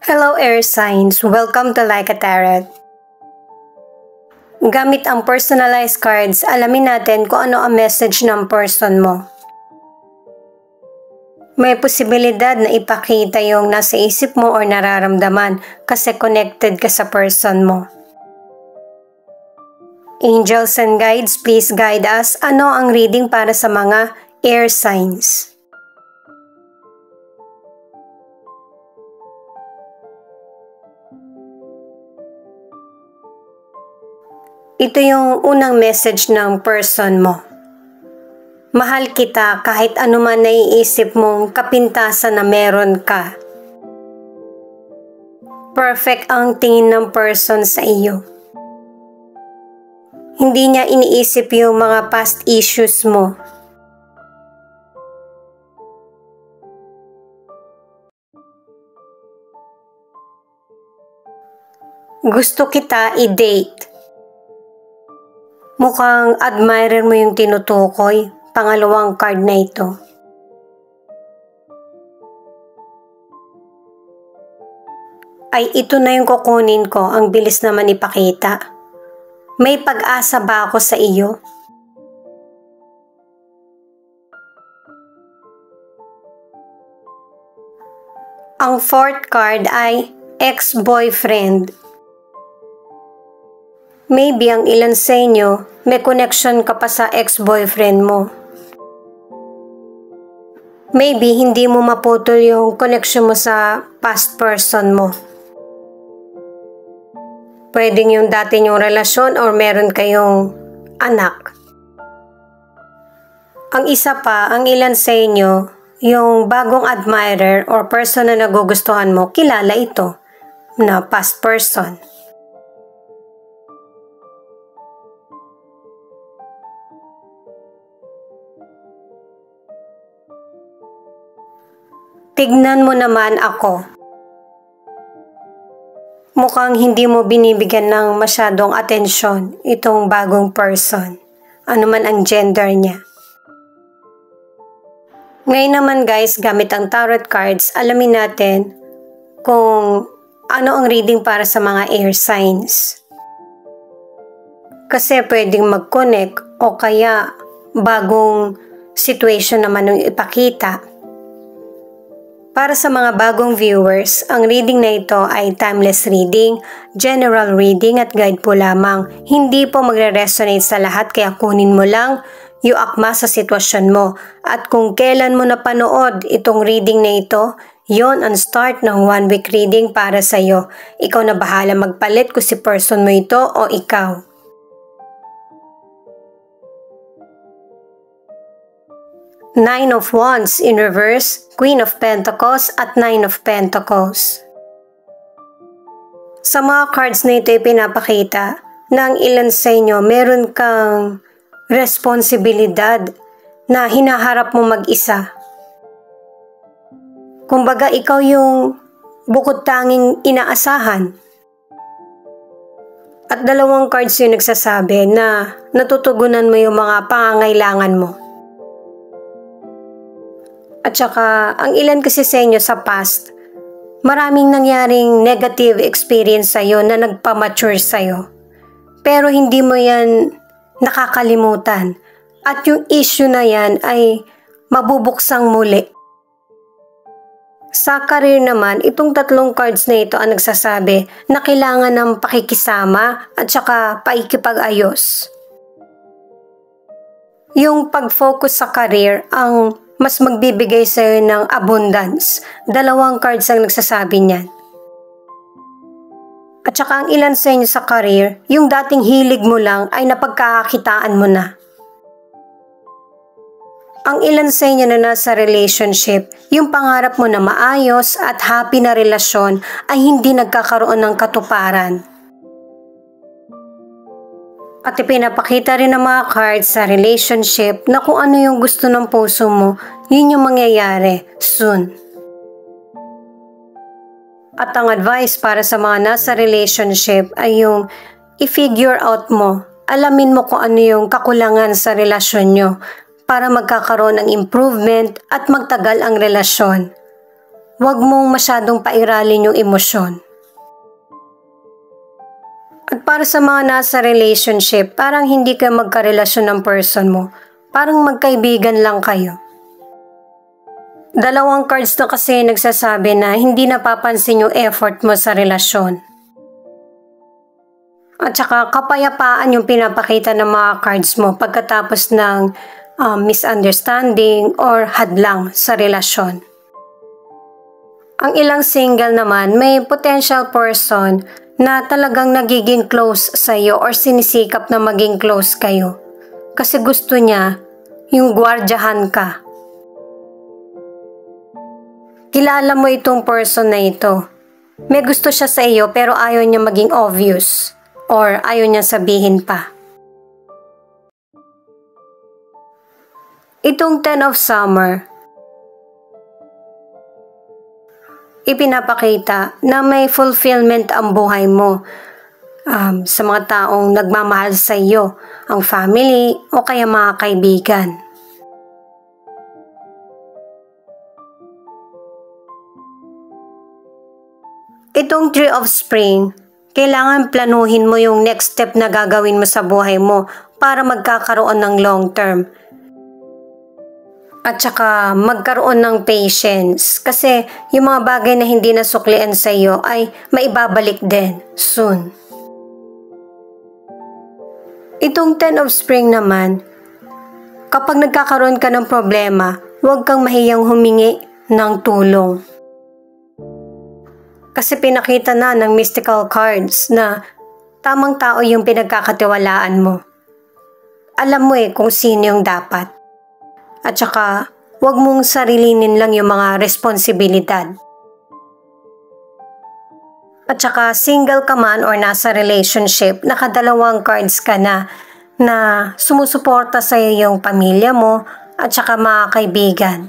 Hello Air Signs! Welcome to Like a Tarot. Gamit ang personalized cards, alamin natin kung ano ang message ng person mo. May posibilidad na ipakita yung nasa isip mo or nararamdaman kasi connected ka sa person mo. Angels and guides, please guide us. Ano ang reading para sa mga air signs? Ito yung unang message ng person mo. Mahal kita kahit ano man naiisip mong kapintasan na meron ka. Perfect ang tingin ng person sa iyo. Hindi niya iniisip yung mga past issues mo. Gusto kita i-date. Mukhang admirer mo yung tinutukoy, pangalawang card na ito. Ay ito na yung kukunin ko, ang bilis naman ipakita. May pag-asa ba ako sa iyo? Ang fourth card ay ex-boyfriend. Maybe ang ilan sa inyo, may connection ka pa sa ex-boyfriend mo. Maybe hindi mo maputol yung connection mo sa past person mo. Pwedeng yung dati yung relasyon or meron kayong anak. Ang isa pa, ang ilan sa inyo, yung bagong admirer or person na nagugustuhan mo, kilala ito na past person. Tignan mo naman ako. Mukhang hindi mo binibigyan ng masyadong atensyon itong bagong person, ano man ang gender niya. Ngayon naman guys, gamit ang tarot cards, alamin natin kung ano ang reading para sa mga air signs. Kasi pwedeng mag-connect o kaya bagong situation naman yung ipakita. Para sa mga bagong viewers, ang reading na ito ay timeless reading, general reading at guide po lamang. Hindi po magre-resonate sa lahat kaya kunin mo lang yung akma sa sitwasyon mo. At kung kailan mo napanood itong reading na ito, yon ang start ng 1 week reading para sa iyo. Ikaw na bahala magpalit kung si person mo ito o ikaw. Nine of Wands in reverse, Queen of Pentacles at Nine of Pentacles. Sa mga cards na ito ay pinapakita na ang ilan sa inyo meron kang responsibilidad na hinaharap mo mag-isa. Kumbaga ikaw yung bukod tanging inaasahan. At dalawang cards yung nagsasabi na natutugunan mo yung mga pangangailangan mo. At saka, ang ilan kasi sa inyo sa past, maraming nangyaring negative experience sa'yo na nagpamature sa'yo. Pero hindi mo yan nakakalimutan. At yung issue na yan ay mabubuksang muli. Sa career naman, itong tatlong cards na ito ang nagsasabi na kailangan ng pakikisama at saka paikipag-ayos. Yung pag-focus sa career ang mas magbibigay sa'yo ng abundance. Dalawang cards ang nagsasabi niyan. At saka ang ilan sa inyo sa career, yung dating hilig mo lang ay napagkakakitaan mo na. Ang ilan sa inyo na nasa relationship, yung pangarap mo na maayos at happy na relasyon ay hindi nagkakaroon ng katuparan. At ipinapakita rin ng mga cards sa relationship na kung ano yung gusto ng puso mo, yun yung mangyayari soon. At ang advice para sa mga nasa relationship ay yung i-figure out mo, alamin mo kung ano yung kakulangan sa relasyon nyo para magkakaroon ng improvement at magtagal ang relasyon. Huwag mong masyadong pairalin yung emosyon. At para sa mga nasa relationship, parang hindi kayo magkarelasyon ng person mo. Parang magkaibigan lang kayo. Dalawang cards na kasi nagsasabi na hindi napapansin yung effort mo sa relasyon. At saka kapayapaan yung pinapakita ng mga cards mo pagkatapos ng misunderstanding or hadlang sa relasyon. Ang ilang single naman, may potential person na talagang nagiging close sa iyo or sinisikap na maging close kayo. Kasi gusto niya yung gwardyahan ka. Kilala mo itong person na ito. May gusto siya sa iyo pero ayaw niya maging obvious or ayaw niya sabihin pa. Itong 10 of Summer, ipinapakita na may fulfillment ang buhay mo sa mga taong nagmamahal sa iyo, ang family o kaya mga kaibigan. Itong 3 of Spring, kailangan planuhin mo yung next step na gagawin mo sa buhay mo para magkakaroon ng long term. At saka magkaroon ng patience kasi yung mga bagay na hindi nasuklian sa iyo ay maibabalik din soon. Itong 10 of Spring naman, kapag nagkakaroon ka ng problema, huwag kang mahiyang humingi ng tulong. Kasi pinakita na ng mystical cards na tamang tao yung pinagkakatiwalaan mo. Alam mo kung sino yung dapat. At saka, huwag mong sarilinin lang yung mga responsibilidad. At saka, single ka man or nasa relationship, nakadalawang cards ka na sumusuporta sa iyo yung pamilya mo at saka mga kaibigan.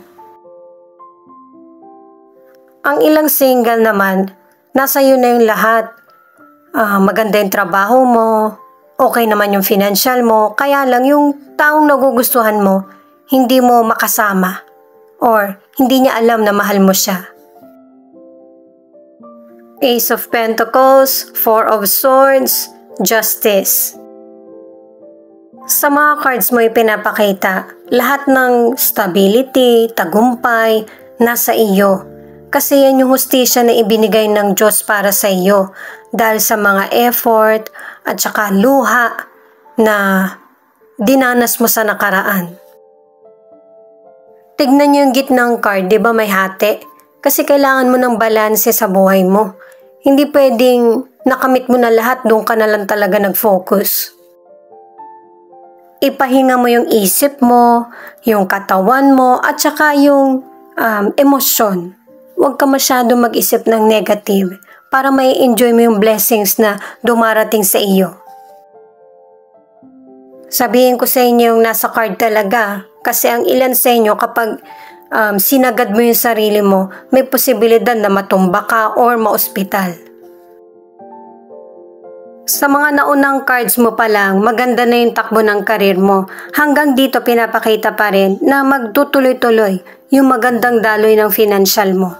Ang ilang single naman, nasa iyo na yung lahat. Maganda yung trabaho mo, okay naman yung financial mo, kaya lang yung taong nagugustuhan mo, hindi mo makasama or hindi niya alam na mahal mo siya. Ace of Pentacles, 4 of Swords, Justice. Sa mga cards mo ipinapakita, lahat ng stability, tagumpay, nasa iyo. Kasi yan yung hustisya na ibinigay ng Diyos para sa iyo dahil sa mga effort at saka luha na dinanas mo sa nakaraan. Tignan niyo yung gitnang card, di ba may hati? Kasi kailangan mo ng balanse sa buhay mo. Hindi pwedeng nakamit mo na lahat, doon ka na lang talaga nag-focus. Ipahinga mo yung isip mo, yung katawan mo, at saka yung emosyon. Huwag ka masyadong mag-isip ng negative para may enjoy mo yung blessings na dumarating sa iyo. Sabihin ko sa inyo yung nasa card talaga. Kasi ang ilan sa inyo kapag sinagad mo yung sarili mo, may posibilidad na matumba ka or ma-ospital. Sa mga naunang cards mo pa lang, maganda na yung takbo ng karir mo. Hanggang dito pinapakita pa rin na magtutuloy-tuloy yung magandang daloy ng financial mo.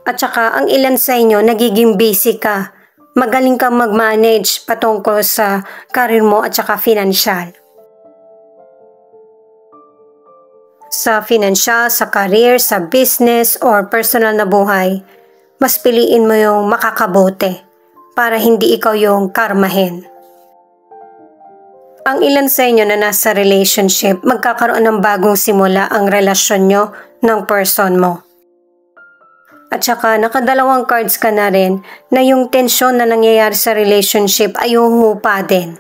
At saka ang ilan sa inyo nagiging busy ka. Magaling kang mag-manage patungkol sa karir mo at saka financial. Sa financial, sa career, sa business, or personal na buhay, mas piliin mo yung makakabuti para hindi ikaw yung karmahin. Ang ilan sa inyo na nasa relationship, magkakaroon ng bagong simula ang relasyon nyo ng person mo. At saka nakadalawang cards ka na rin na yung tensyon na nangyayari sa relationship ay huhupa din.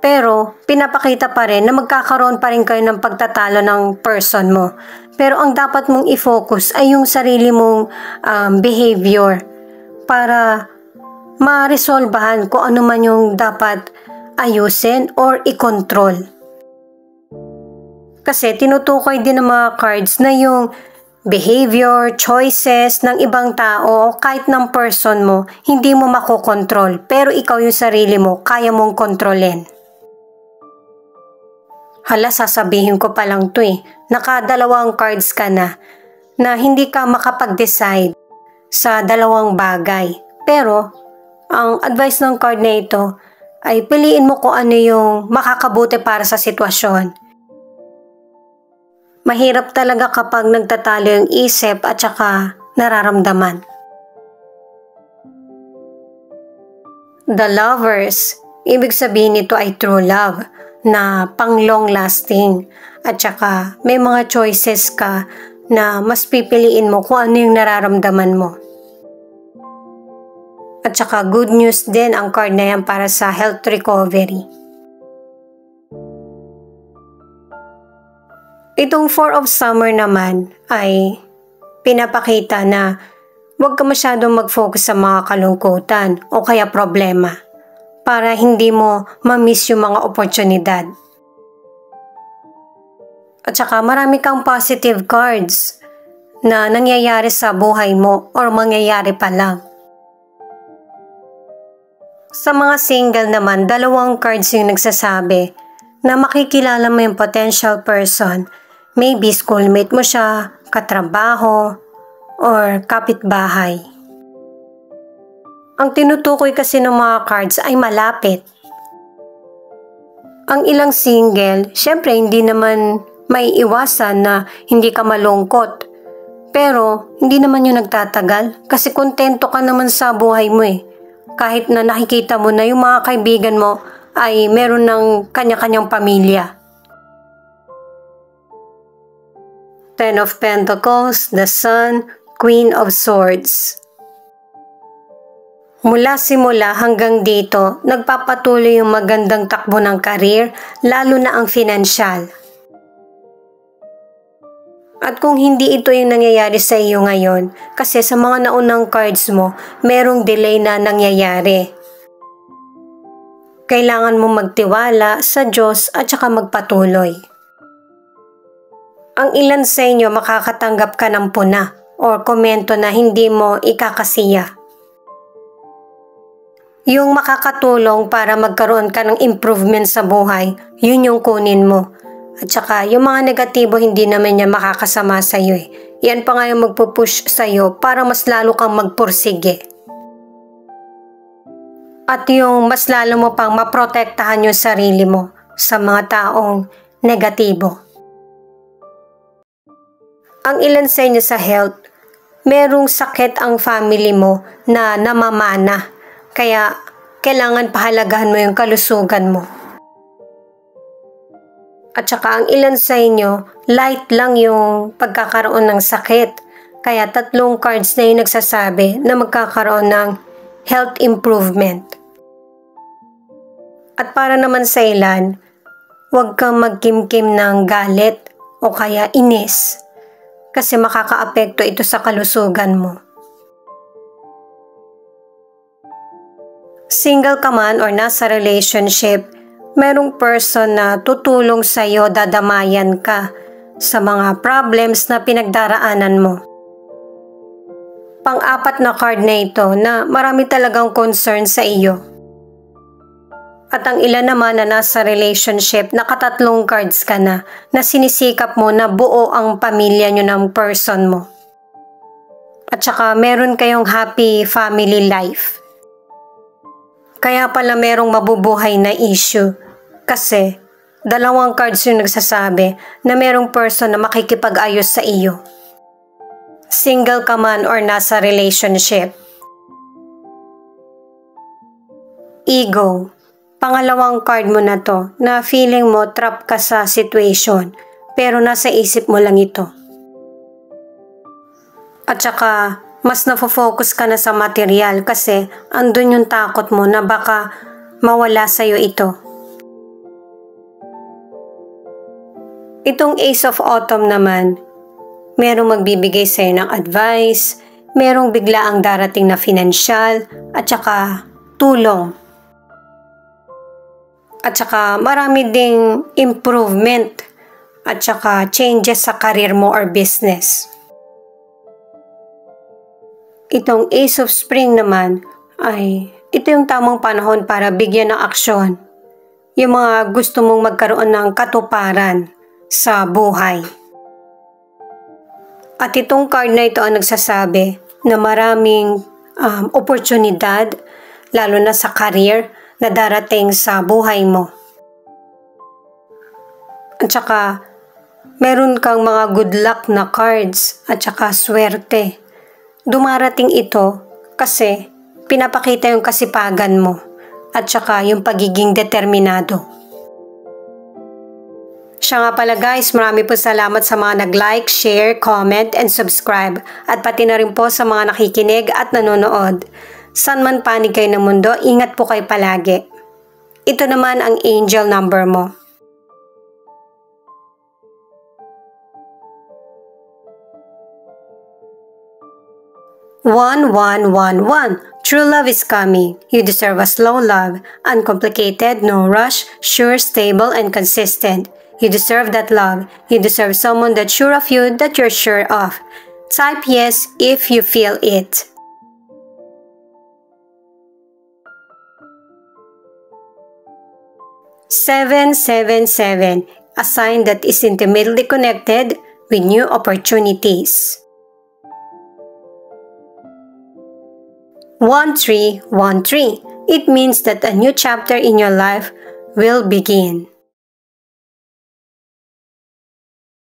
Pero pinapakita pa rin na magkakaroon pa rin kayo ng pagtatalo ng person mo. Pero ang dapat mong i-focus ay yung sarili mong behavior para ma-resolbahan kung ano man yung dapat ayusin or i-control. Kasi tinutukoy din ng mga cards na yung behavior, choices ng ibang tao o kahit ng person mo, hindi mo makokontrol. Pero ikaw yung sarili mo, kaya mong kontrolin. Hala, sasabihin ko pa lang to eh. Nakadalawang cards ka na hindi ka makapag-decide sa dalawang bagay. Pero, ang advice ng card na ito ay piliin mo kung ano yung makakabuti para sa sitwasyon. Mahirap talaga kapag nagtatalo yung isip at saka nararamdaman. The Lovers, ibig sabihin nito ay true love na pang long lasting at saka may mga choices ka na mas pipiliin mo kung ano yung nararamdaman mo. At saka good news din ang card na yan para sa health recovery. Itong Four of Summer naman ay pinapakita na huwag ka masyadong mag-focus sa mga kalungkutan o kaya problema para hindi mo ma-miss yung mga oportunidad. At saka marami kang positive cards na nangyayari sa buhay mo or mangyayari pa lang. Sa mga single naman, dalawang cards yung nagsasabi na makikilala mo yung potential person. Maybe schoolmate mo siya, katrabaho, or kapitbahay. Ang tinutukoy kasi ng mga cards ay malapit. Ang ilang single, syempre hindi naman may iwasan na hindi ka malungkot. Pero hindi naman yun nagtatagal kasi kontento ka naman sa buhay mo eh. Kahit na nakikita mo na yung mga kaibigan mo ay meron ng kanya-kanyang pamilya. Ten of Pentacles, the Sun, Queen of Swords. Mula simula hanggang dito, nagpapatuloy yung magandang takbo ng career, lalo na ang financial. At kung hindi ito yung nangyayari sa iyo ngayon, kasi sa mga naunang cards mo, merong delay na nangyayari. Kailangan mo magtiwala sa Diyos at saka magpatuloy. Ang ilan sa inyo makakatanggap ka ng puna o komento na hindi mo ikakasiya. Yung makakatulong para magkaroon ka ng improvement sa buhay, yun yung kunin mo. At saka yung mga negatibo hindi naman niya makakasama sa iyo eh. Yan pa nga yung magpupush sa iyo para mas lalo kang magpursige. At yung mas lalo mo pang maprotektahan yung sarili mo sa mga taong negatibo. Ang ilan sa inyo sa health, merong sakit ang family mo na namamana. Kaya kailangan pahalagahan mo yung kalusugan mo. At saka ang ilan sa inyo, light lang yung pagkakaroon ng sakit. Kaya 3 cards na yung nagsasabi na magkakaroon ng health improvement. At para naman sa ilan, huwag kang magkimkim ng galit o kaya inis. Kasi makakaapekto ito sa kalusugan mo. Single ka man or nasa relationship, merong person na tutulong sa iyo, dadamayan ka sa mga problems na pinagdaraanan mo. Pang-apat na card na ito na marami talagang concern sa iyo. At ang ilan naman na nasa relationship, naka-3 cards ka na sinisikap mo na buo ang pamilya nyo ng person mo. At saka meron kayong happy family life. Kaya pala merong mabubuhay na issue. Kasi 2 cards yung nagsasabi na merong person na makikipag-ayos sa iyo. Single ka man or nasa relationship. Ego. Pangalawang card mo na to na feeling mo trap ka sa situation pero nasa isip mo lang ito. At saka mas nafo-focus ka na sa material kasi andun yung takot mo na baka mawala sa'yo ito. Itong Ace of Autumn naman, merong magbibigay sa'yo ng advice, merong bigla ang darating na financial at saka tulong. At saka marami ding improvement at saka changes sa career mo or business. Itong Ace of Spring naman ay ito yung tamang panahon para bigyan ng aksyon yung mga gusto mong magkaroon ng katuparan sa buhay. At itong card na ito ang nagsasabi na maraming oportunidad, lalo na sa career, na darating sa buhay mo. At saka, meron kang mga good luck na cards at saka swerte. Dumarating ito kasi pinapakita yung kasipagan mo at saka yung pagiging determinado. Siya nga pala guys, marami po salamat sa mga nag-like, share, comment, and subscribe. At pati na rin po sa mga nakikinig at nanonood. San man panig kayo ng mundo, ingat po kayo palagi. Ito naman ang angel number mo. 1111. True love is coming. You deserve a slow love, uncomplicated, no rush, sure, stable, and consistent. You deserve that love. You deserve someone that's sure of you, that you're sure of. Type yes if you feel it. Seven, 7, a sign that is intimately connected with new opportunities. 1313. It means that a new chapter in your life will begin.